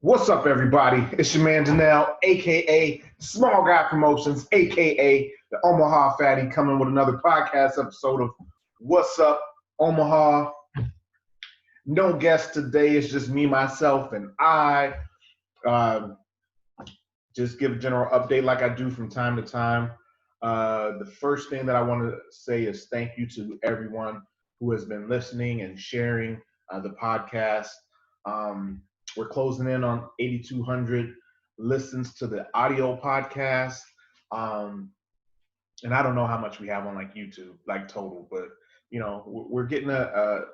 What's up, everybody? It's your man Janelle, aka Small Guy Promotions, aka the Omaha Fatty, coming with another podcast episode of What's Up Omaha. No guest today. It's just me, myself, and I. Uh, just give a general update like I do from time to time. The first thing that I want to say is thank you to everyone who has been listening and sharing the podcast. Um, we're closing in on 8,200 listens to the audio podcast. Um, and I don't know how much we have on like YouTube, like total, but we're getting a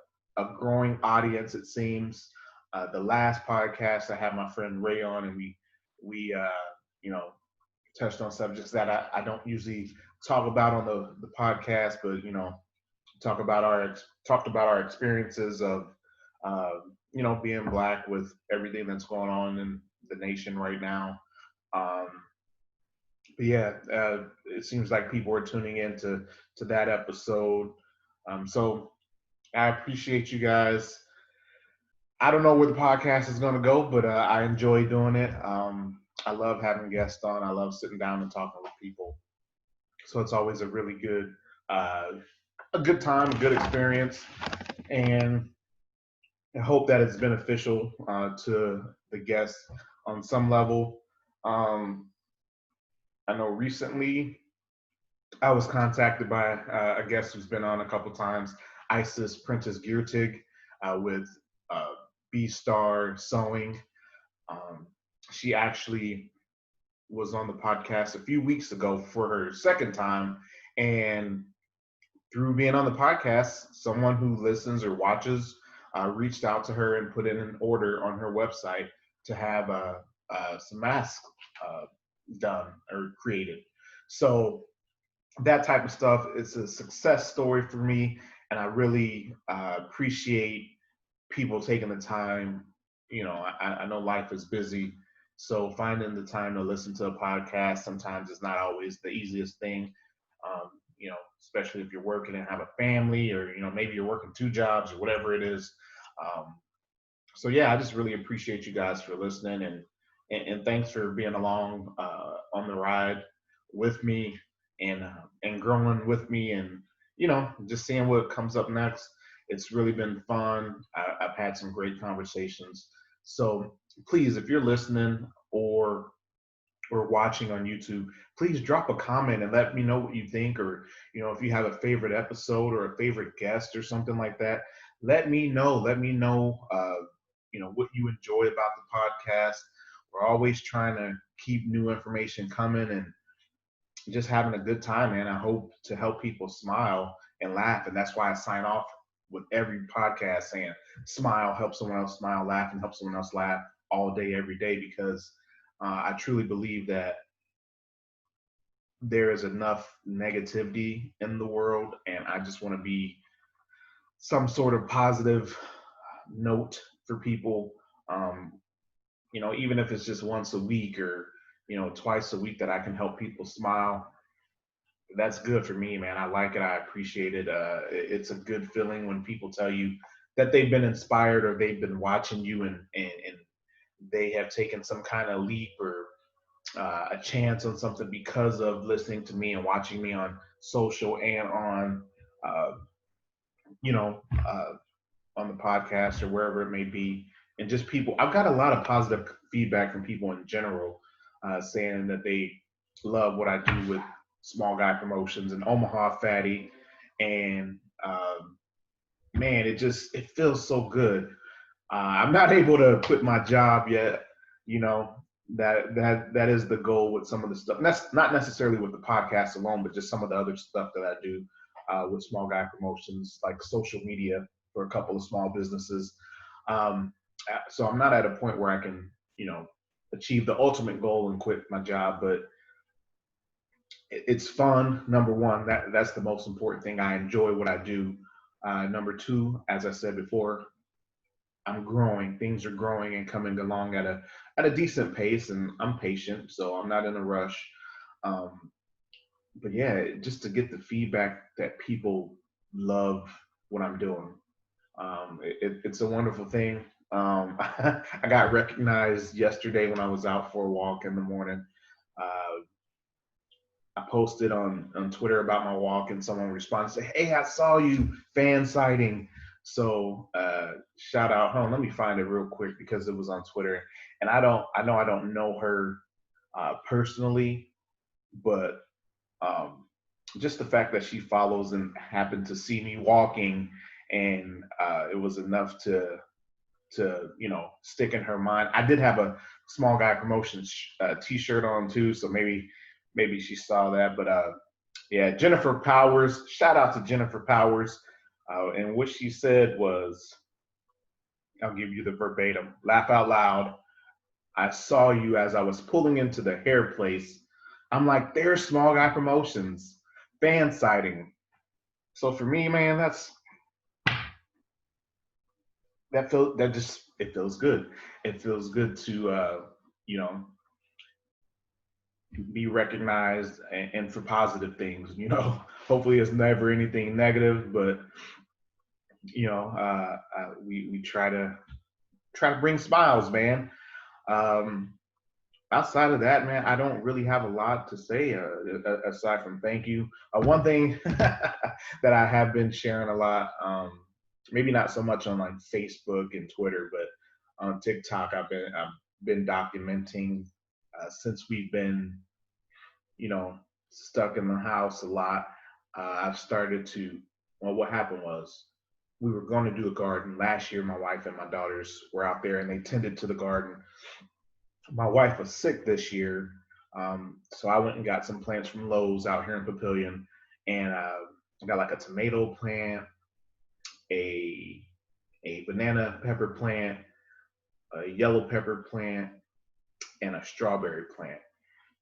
growing audience. It seems. The last podcast I had my friend Ray on, and we you know touched on subjects that I don't usually talk about on the podcast, but talked about our experiences of uh, being black with everything that's going on in the nation right now. Um, but yeah, it seems like people are tuning in to that episode. So I appreciate you guys. I don't know where the podcast is going to go, but I enjoy doing it. I love having guests on. I love sitting down and talking with people. So it's always a really uh, good time, a good experience, and I hope that it's beneficial to the guests on some level. Um, I know recently I was contacted by a guest who's been on a couple times, Isis Prentice Geertig, with uh, B Star Sewing. Um, she actually was on the podcast a few weeks ago for her second time, and through being on the podcast, someone who listens or watches reached out to her and put in an order on her website to have some masks done or created. So that type of stuff, it's a success story for me, and I really appreciate people taking the time. I know life is busy, so finding the time to listen to a podcast sometimes is not always the easiest thing. Especially if you're working and have a family, or maybe you're working two jobs or whatever it is. Um, so yeah, I just really appreciate you guys for listening, and thanks for being along on the ride with me, and growing with me, and just seeing what comes up next. It's really been fun. I've had some great conversations. So please, if you're listening or watching on YouTube, please drop a comment and let me know what you think, or if you have a favorite episode or a favorite guest or something like that. Let me know. Let me know. What you enjoy about the podcast. We're always trying to keep new information coming and just having a good time, man. I hope to help people smile and laugh, and that's why I sign off with every podcast saying, "Smile, help someone else smile, laugh, and help someone else laugh all day, every day," because I truly believe that there is enough negativity in the world, and I just want to be some sort of positive note for people. Um, even if it's just once a week or twice a week that I can help people smile, that's good for me, man. I like it. I appreciate it. It's a good feeling when people tell you that they've been inspired, or they've been watching you, and they have taken some kind of leap or a chance on something because of listening to me and watching me on social and uh, you know, uh, on the podcast or wherever it may be. And just people, I've got a lot of positive feedback from people in general, saying that they love what I do with Small Guy Promotions and Omaha Fatty. And man, it feels so good. I'm not able to quit my job yet. You know, that is the goal with some of the stuff. And that's not necessarily with the podcast alone, but just some of the other stuff that I do with Small Guy Promotions, like social media for a couple of small businesses. Um, so I'm not at a point where I can, achieve the ultimate goal and quit my job, but it's fun. Number one, that's the most important thing. I enjoy what I do. Number two, as I said before, I'm growing. Things are growing and coming along at a decent pace, and I'm patient, so I'm not in a rush. Um, but yeah, just to get the feedback that people love what I'm doing, it's a wonderful thing. I got recognized yesterday when I was out for a walk in the morning. Uh, I posted on Twitter about my walk, and someone responded, say, "Hey, I saw you, fan sighting." So shout out. Hold on, let me find it real quick because it was on Twitter, and I don't know her personally, but um, just the fact that she follows and happened to see me walking, and it was enough to stick in her mind. I did have a small guy promotions t-shirt on too, so maybe she saw that. But yeah, Jennifer Powers. Shout out to Jennifer Powers. And what she said was, I'll give you the verbatim. Laugh out loud. I saw you as I was pulling into the hair place. I'm like, there's small guy promotions, fan sighting. So for me, man, that just it feels good. It feels good to you know be recognized and for positive things. Hopefully it's never anything negative, but we try to bring smiles, man. Um, Outside of that, man, I don't really have a lot to say aside from thank you. One thing that I have been sharing a lot, maybe not so much on like Facebook and Twitter, but on TikTok, I've been documenting since we've been, you know, stuck in the house a lot. I've started to. Well, what happened was we were going to do a garden last year. My wife and my daughters were out there and they tended to the garden. My wife was sick this year, so I went and got some plants from Lowe's out here in Papillion, and I got like a tomato plant, a banana pepper plant, a yellow pepper plant, and a strawberry plant.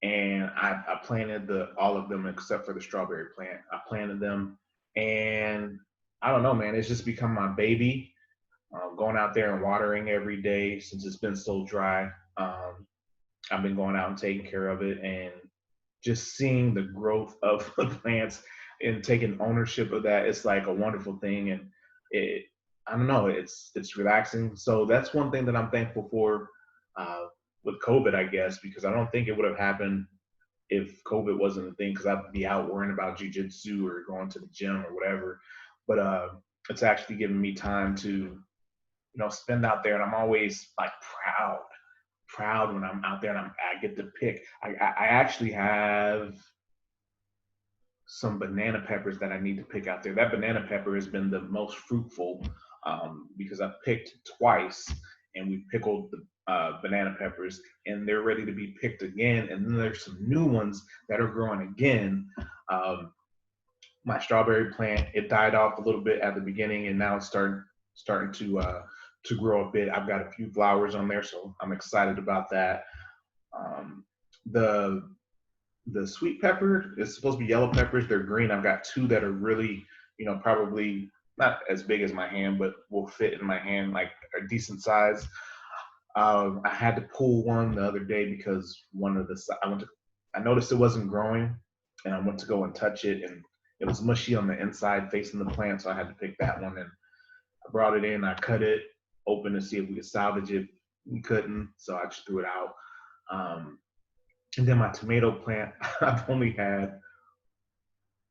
And I planted all of them except for the strawberry plant. I planted them, and I don't know, man. It's just become my baby. Going out there and watering every day since it's been so dry. I've been going out and taking care of it, and just seeing the growth of the plants and taking ownership of that, it's like a wonderful thing. And it, I don't know, it's relaxing. So that's one thing that I'm thankful for uh, with COVID, I guess, because I don't think it would have happened if COVID wasn't a thing, because I'd be out worrying about jujitsu or going to the gym or whatever. But it's actually giving me time to spend out there, and I'm always like proud when I'm out there and I get to pick. I actually have some banana peppers that I need to pick out there. That banana pepper has been the most fruitful because I've picked twice, and we pickled the banana peppers, and they're ready to be picked again. And then there's some new ones that are growing again. Um, my strawberry plant, it died off a little bit at the beginning, and now it's starting to grow a bit. I've got a few flowers on there, so I'm excited about that. Um, the the sweet pepper is supposed to be yellow peppers. They're green. I've got two that are really, probably not as big as my hand, but will fit in my hand, like a decent size. I had to pull one the other day because I noticed it wasn't growing, and I went to go and touch it, and it was mushy on the inside facing the plant, so I had to pick that one. And I brought it in, I cut it open to see if we could salvage it. We couldn't, so I just threw it out. Um, and then my tomato plant, I've only had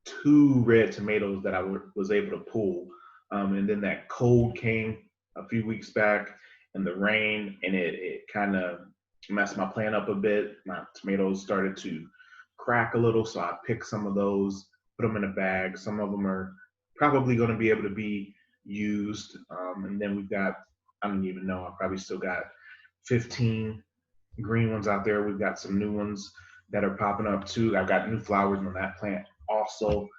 two red tomatoes that was able to pull. And then that cold came a few weeks back, and the rain, and it kind of messed my plant up a bit. My tomatoes started to crack a little, so I picked some of those, put them in a bag. Some of them are probably going to be able to be used. And then we've got, I don't even know, I probably still got 15 green ones out there. We've got some new ones that are popping up too. I've got new flowers on that plant also.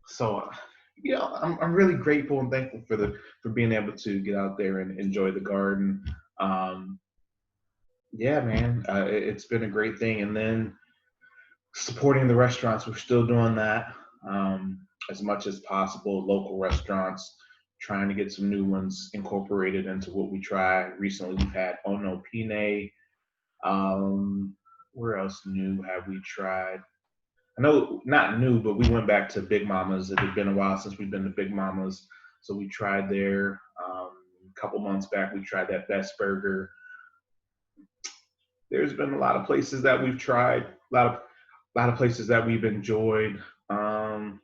So, I'm really grateful and thankful for being able to get out there and enjoy the garden. Um, yeah, man, it's been a great thing. And then supporting the restaurants, we're still doing that as much as possible. Local restaurants, trying to get some new ones incorporated into what we try. Recently, we've had Ono Pine. Where else new have we tried? I know not new, but we went back to Big Mama's. It had been a while since we've been to Big Mama's, so we tried there. a couple months back, we tried that Best Burger. There's been a lot of places that we've tried, a lot of places that we've enjoyed. Um,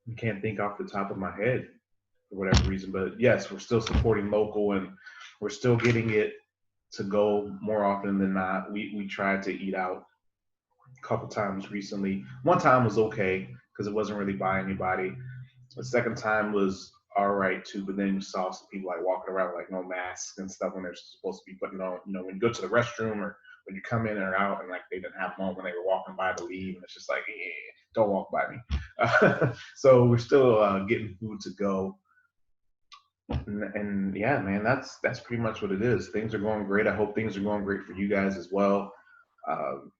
I can't think off the top of my head for whatever reason, but yes, we're still supporting local and we're still getting it to go more often than not. We tried to eat out a couple times recently. One time was okay because it wasn't really by anybody. The second time was all right too, but then you saw some people like walking around with like no masks and stuff when they're supposed to be putting on. When you go to the restroom or when you come in or out, and like they didn't have them on when they were walking by to leave, and it's just like, don't walk by me. So we're still getting food to go, and yeah, man, that's pretty much what it is. Things are going great. I hope things are going great for you guys as well. Um,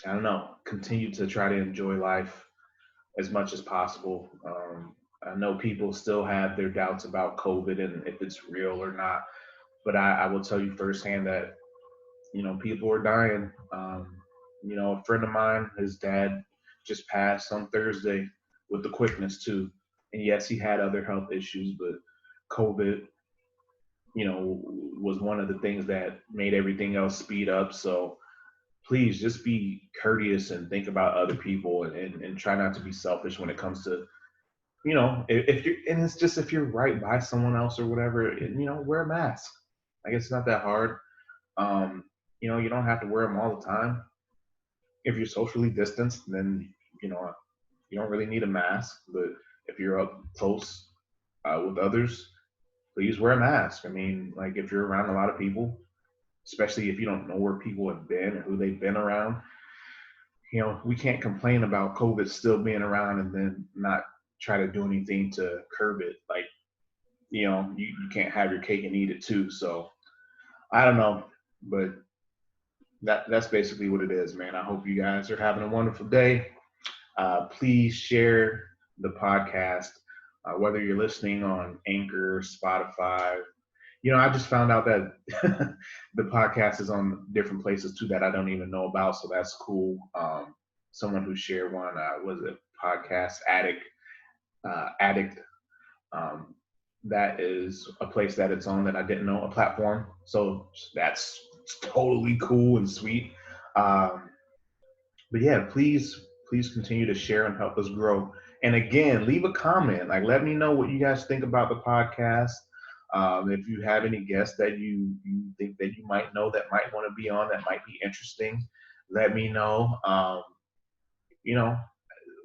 I don't know. Continue to try to enjoy life as much as possible. I know people still have their doubts about COVID and if it's real or not, but I will tell you firsthand that people are dying. A friend of mine, his dad just passed on Thursday with the quickness too, and yes, he had other health issues, but COVID, was one of the things that made everything else speed up. So please just be courteous and think about other people and try not to be selfish when it comes to if you're, and it's just if you're right by someone else or whatever, wear a mask. I guess it's not that hard. um you don't have to wear them all the time. If you're socially distanced, then you know you don't really need a mask. But if you're up close with others, please wear a mask. I mean, like if you're around a lot of people, especially if you don't know where people have been or who they've been around, we can't complain about COVID still being around and then not try to do anything to curb it. Like, you can't have your cake and eat it too. So I don't know, but that's basically what it is, man. I hope you guys are having a wonderful day. Please share the podcast, whether you're listening on Anchor, Spotify. I just found out that the podcast is on different places too that I don't even know about, so that's cool. Someone who shared one was a podcast addict. Um, that is a place that it's on that I didn't know, a platform. So that's totally cool and sweet. Um, but yeah, please continue to share and help us grow. And again, leave a comment. Like, let me know what you guys think about the podcast. If you have any guests that you think that you might know that might want to be on, that might be interesting, let me know. You know,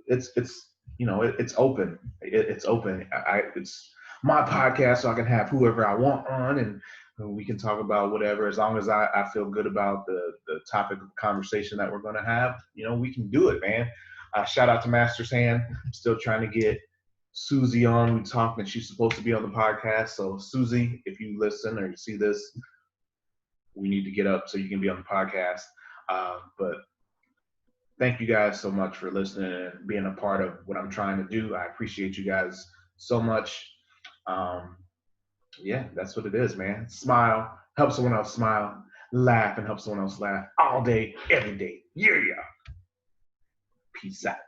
it's open. It's open. It's my podcast, so I can have whoever I want on, and we can talk about whatever. As long as I feel good about the topic of conversation that we're going to have, we can do it, man. Shout out to Master's Hand. I'm still trying to get Susie on. We talked, and she's supposed to be on the podcast. So Susie, if you listen or you see this, we need to get up so you can be on the podcast. But thank you guys so much for listening and being a part of what I'm trying to do. I appreciate you guys so much. Yeah, that's what it is, man. Smile, help someone else smile, laugh and help someone else laugh all day, every day. Yeah. Peace out.